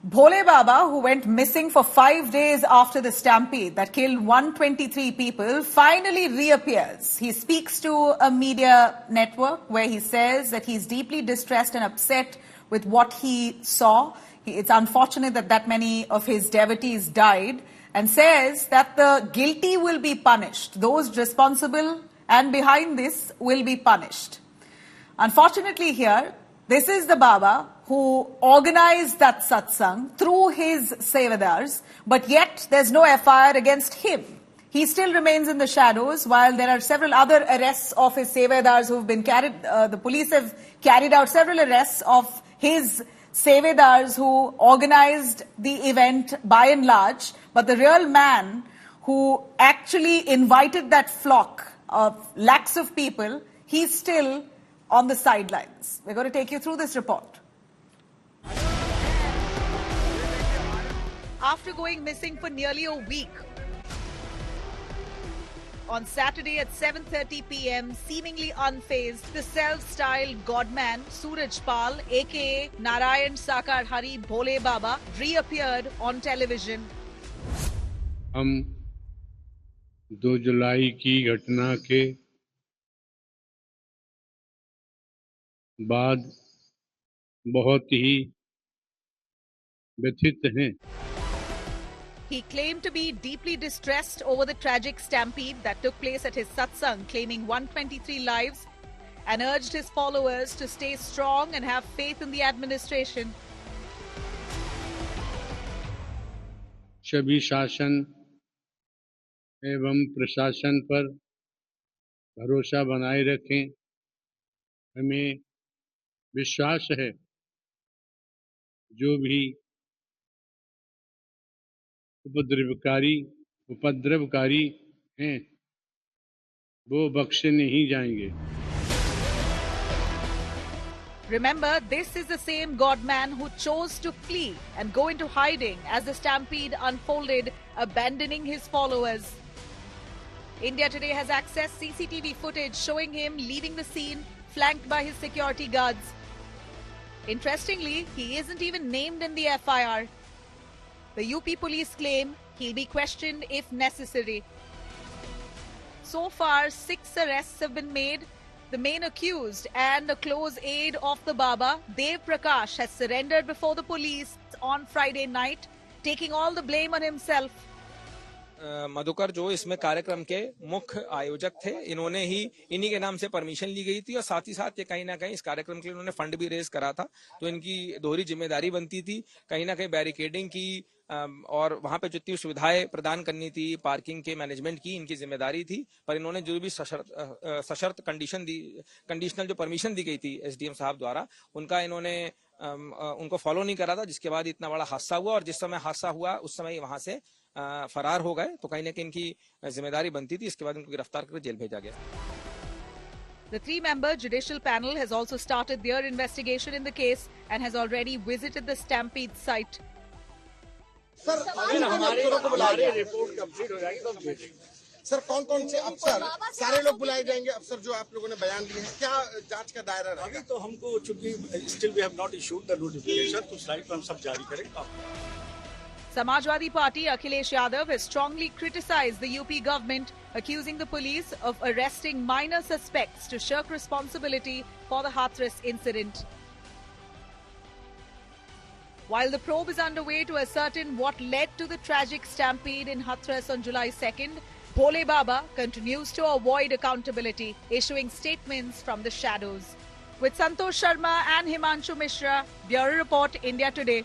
Bhole Baba, who went missing for 5 days after the stampede that killed 123 people, finally reappears. He speaks to a media network where he says that he's deeply distressed and upset with what he saw. It's unfortunate that many of his devotees died, and says that the guilty will be punished. Those responsible and behind this will be punished. Unfortunately here, this is the Baba who organized that satsang through his sevadars, but yet there's no FIR against him. He still remains in the shadows while there are several other arrests of his sevadars who've been carried. The police have carried out several arrests of his sevadars who organized the event by and large, but the real man who actually invited that flock of lakhs of people, he's still on the sidelines. We're going to take you through this report. After going missing for nearly a week, on Saturday at 7:30 p.m., seemingly unfazed, the self-styled godman Suraj Pal, aka Narayan Sakar Hari Bhole Baba, reappeared on television. हम 2 जुलाई की घटना के बाद बहुत ही व्यथित हैं। He claimed to be deeply distressed over the tragic stampede that took place at his satsang, claiming 123 lives, and urged his followers to stay strong and have faith in the administration. सभी शासन एवं प्रशासन पर भरोसा बनाए रखें। हमें विश्वास है जो भी उपद्रवकारी हैं वो बख्शे नहीं जाएंगे। Remember, this is the same godman who chose to flee and go into hiding as the stampede unfolded, abandoning his followers. India Today has accessed CCTV footage showing him leaving the scene, flanked by his security guards. Interestingly, he isn't even named in the FIR. The UP police claim he'll be questioned if necessary. So far, 6 arrests have been made. The main accused and a close aide of the Baba, Dev Prakash, has surrendered before the police on Friday night, taking all the blame on himself. Madhukar जो इसमें कार्यक्रम के मुख्य आयोजक थे, इन्होंने ही इन्हीं के नाम से परमिशन ली गई थी और साथ ही साथ ये कहीं ना कहीं इस कार्यक्रम के लिए उन्होंने फंड भी रेज करा था, तो इनकी दोहरी जिम्मेदारी बनती थी। कहीं ना कहीं बैरिकेडिंग की और वहां पे जितनी सुविधाएं प्रदान करनी थी, पार्किंग के मैनेजमेंट की इनकी जिम्मेदारी थी, पर इन्होंने जो भी सशर्त कंडीशनल जो परमिशन दी गई थी एसडीएम साहब द्वारा, उनका इन्होंने उनको फॉलो नहीं करा था, जिसके बाद इतना बड़ा हादसा हुआ और जिस समय हादसा हुआ उस समय वहां से फरार हो गए, तो कहीं ना कहीं इनकी जिम्मेदारी बनती थी। इसके बाद इनको गिरफ्तार करके जेल भेजा गया। The 3-member judicial panel has also started their investigation in the case and has already visited the stampede site. Sir, हमारे को बुला रहे हैं, रिपोर्ट कंप्लीट हो जाएगी तो भेजेंगे। सर, कौन-कौन से अफसर, सारे लोग बुलाए जाएंगे, अफसर जो आप लोगों ने बयान दिए हैं, क्या जांच का दायरा रहेगा? अभी तो हमको चूंकि still we have not issued the notification, तो साइट पर हम सब जारी करेंगे। Samajwadi Party Akhilesh Yadav has strongly criticized the UP government, accusing the police of arresting minor suspects to shirk responsibility for the Hathras incident. While the probe is underway to ascertain what led to the tragic stampede in Hathras on July 2nd, Bhole Baba continues to avoid accountability, issuing statements from the shadows. With Santosh Sharma and Himanshu Mishra, Bureau Report, India Today.